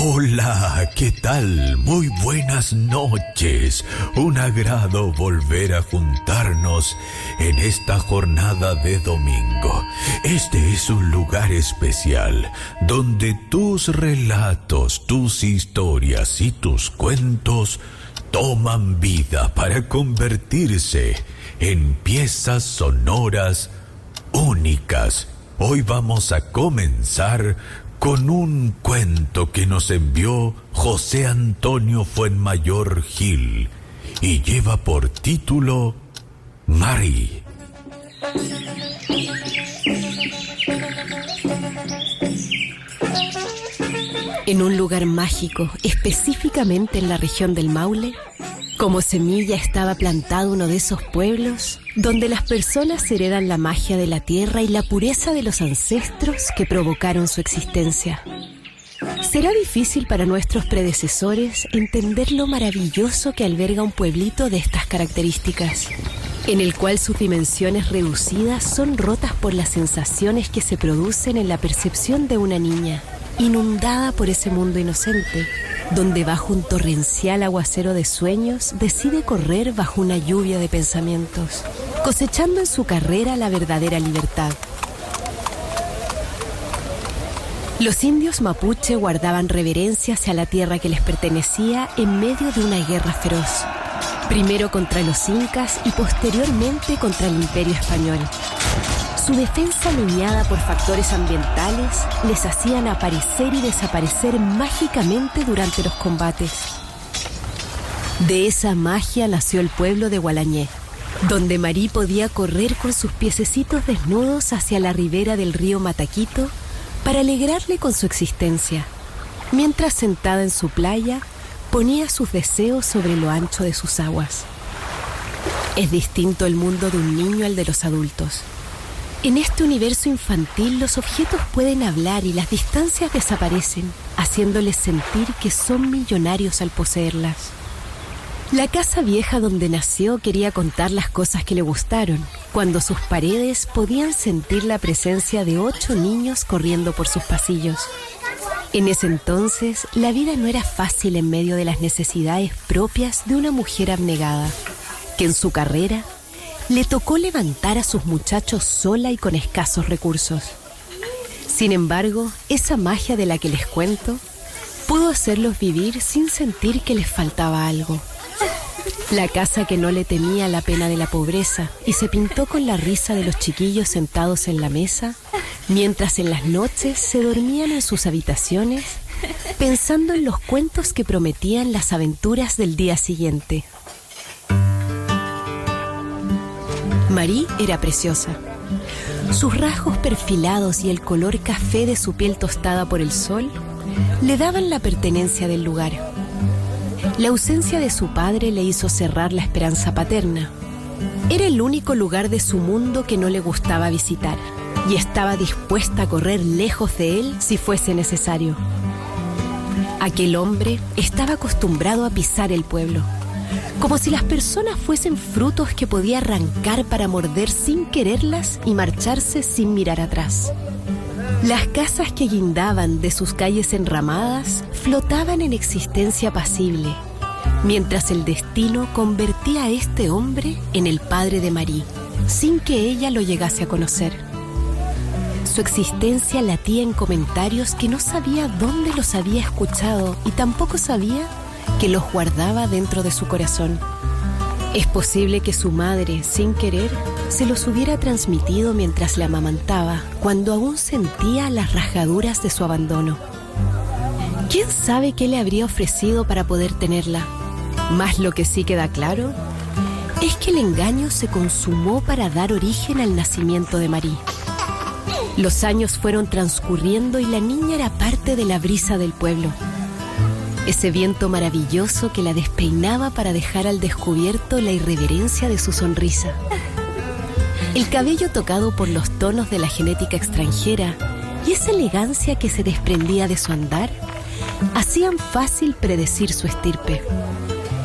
Hola, ¿qué tal? Muy buenas noches. Un agrado volver a juntarnos en esta jornada de domingo. Este es un lugar especial donde tus relatos, tus historias y tus cuentos toman vida para convertirse en piezas sonoras únicas. Hoy vamos a comenzar con un cuento que nos envió José Antonio Fuenmayor Gil y lleva por título Marie. En un lugar mágico, específicamente en la región del Maule, como semilla estaba plantado uno de esos pueblos donde las personas heredan la magia de la tierra y la pureza de los ancestros que provocaron su existencia. Será difícil para nuestros predecesores entender lo maravilloso que alberga un pueblito de estas características, en el cual sus dimensiones reducidas son rotas por las sensaciones que se producen en la percepción de una niña, inundada por ese mundo inocente, donde bajo un torrencial aguacero de sueños decide correr bajo una lluvia de pensamientos, cosechando en su carrera la verdadera libertad. Los indios mapuche guardaban reverencia hacia la tierra que les pertenecía en medio de una guerra feroz, primero contra los incas y posteriormente contra el Imperio Español. Su defensa luñada por factores ambientales les hacían aparecer y desaparecer mágicamente durante los combates. De esa magia nació el pueblo de Gualañé, donde Marie podía correr con sus piececitos desnudos hacia la ribera del río Mataquito para alegrarle con su existencia, mientras sentada en su playa ponía sus deseos sobre lo ancho de sus aguas. Es distinto el mundo de un niño al de los adultos. En este universo infantil los objetos pueden hablar y las distancias desaparecen, haciéndoles sentir que son millonarios al poseerlas. La casa vieja donde nació quería contar las cosas que le gustaron, cuando sus paredes podían sentir la presencia de 8 niños corriendo por sus pasillos. En ese entonces, la vida no era fácil en medio de las necesidades propias de una mujer abnegada, que en su carrera le tocó levantar a sus muchachos sola y con escasos recursos. Sin embargo, esa magia de la que les cuento pudo hacerlos vivir sin sentir que les faltaba algo. La casa que no le temía la pena de la pobreza y se pintó con la risa de los chiquillos sentados en la mesa, mientras en las noches se dormían en sus habitaciones, pensando en los cuentos que prometían las aventuras del día siguiente. Marie era preciosa. Sus rasgos perfilados y el color café de su piel tostada por el sol le daban la pertenencia del lugar. La ausencia de su padre le hizo cerrar la esperanza paterna. Era el único lugar de su mundo que no le gustaba visitar y estaba dispuesta a correr lejos de él si fuese necesario. Aquel hombre estaba acostumbrado a pisar el pueblo, como si las personas fuesen frutos que podía arrancar para morder sin quererlas y marcharse sin mirar atrás. Las casas que guindaban de sus calles enramadas flotaban en existencia pasible, mientras el destino convertía a este hombre en el padre de Marie, sin que ella lo llegase a conocer. Su existencia latía en comentarios que no sabía dónde los había escuchado y tampoco sabía que los guardaba dentro de su corazón. Es posible que su madre, sin querer, se los hubiera transmitido mientras la amamantaba, cuando aún sentía las rajaduras de su abandono. ¿Quién sabe qué le habría ofrecido para poder tenerla? Mas lo que sí queda claro es que el engaño se consumó para dar origen al nacimiento de Marie. Los años fueron transcurriendo y la niña era parte de la brisa del pueblo. Ese viento maravilloso que la despeinaba para dejar al descubierto la irreverencia de su sonrisa. El cabello tocado por los tonos de la genética extranjera y esa elegancia que se desprendía de su andar hacían fácil predecir su estirpe.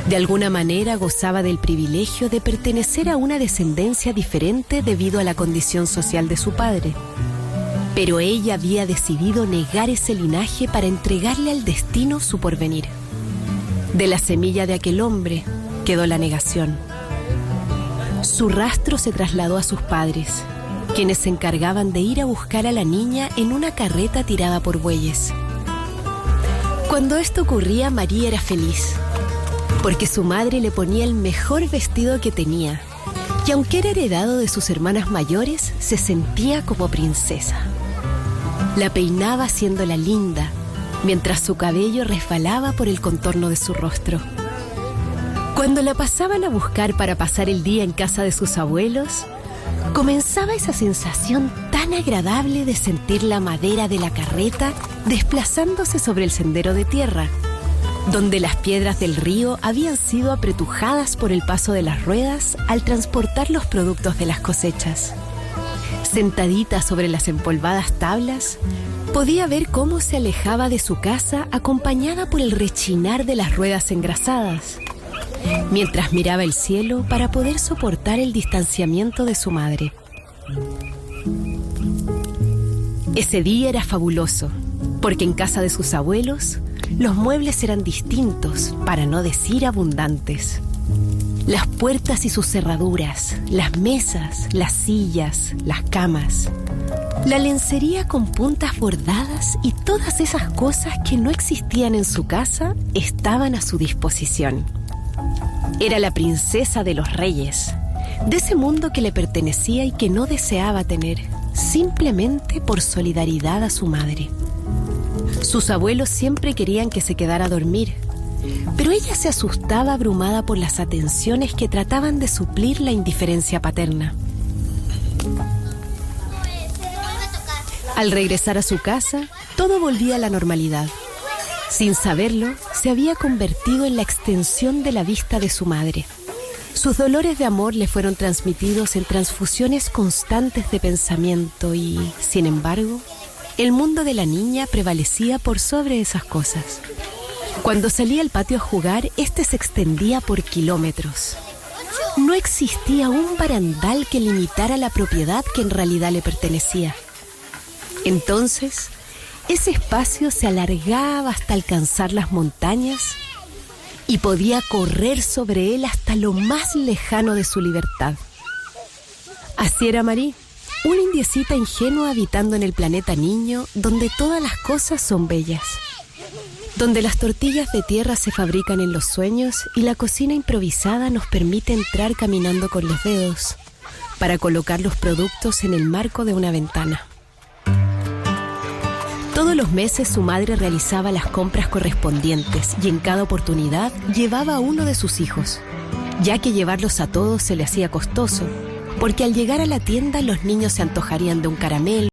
De alguna manera gozaba del privilegio de pertenecer a una descendencia diferente debido a la condición social de su padre. Pero ella había decidido negar ese linaje para entregarle al destino su porvenir. De la semilla de aquel hombre quedó la negación. Su rastro se trasladó a sus padres, quienes se encargaban de ir a buscar a la niña en una carreta tirada por bueyes. Cuando esto ocurría, María era feliz, porque su madre le ponía el mejor vestido que tenía, y aunque era heredado de sus hermanas mayores, se sentía como princesa. La peinaba haciéndola linda, mientras su cabello resbalaba por el contorno de su rostro. Cuando la pasaban a buscar para pasar el día en casa de sus abuelos, comenzaba esa sensación tan agradable de sentir la madera de la carreta desplazándose sobre el sendero de tierra, donde las piedras del río habían sido apretujadas por el paso de las ruedas al transportar los productos de las cosechas. Sentadita sobre las empolvadas tablas, podía ver cómo se alejaba de su casa acompañada por el rechinar de las ruedas engrasadas, mientras miraba el cielo para poder soportar el distanciamiento de su madre. Ese día era fabuloso, porque en casa de sus abuelos, los muebles eran distintos, para no decir abundantes. Las puertas y sus cerraduras, las mesas, las sillas, las camas, la lencería con puntas bordadas y todas esas cosas que no existían en su casa estaban a su disposición. Era la princesa de los reyes, de ese mundo que le pertenecía y que no deseaba tener, simplemente por solidaridad a su madre. Sus abuelos siempre querían que se quedara a dormir, pero ella se asustaba abrumada por las atenciones que trataban de suplir la indiferencia paterna. Al regresar a su casa, todo volvía a la normalidad. Sin saberlo, se había convertido en la extensión de la vista de su madre. Sus dolores de amor le fueron transmitidos en transfusiones constantes de pensamiento y, sin embargo, el mundo de la niña prevalecía por sobre esas cosas. Cuando salía al patio a jugar, este se extendía por kilómetros. No existía un barandal que limitara la propiedad que en realidad le pertenecía. Entonces, ese espacio se alargaba hasta alcanzar las montañas y podía correr sobre él hasta lo más lejano de su libertad. Así era Marie, una indiecita ingenua habitando en el planeta niño, donde todas las cosas son bellas, donde las tortillas de tierra se fabrican en los sueños y la cocina improvisada nos permite entrar caminando con los dedos para colocar los productos en el marco de una ventana. Todos los meses su madre realizaba las compras correspondientes y en cada oportunidad llevaba a uno de sus hijos, ya que llevarlos a todos se le hacía costoso, porque al llegar a la tienda los niños se antojarían de un caramelo,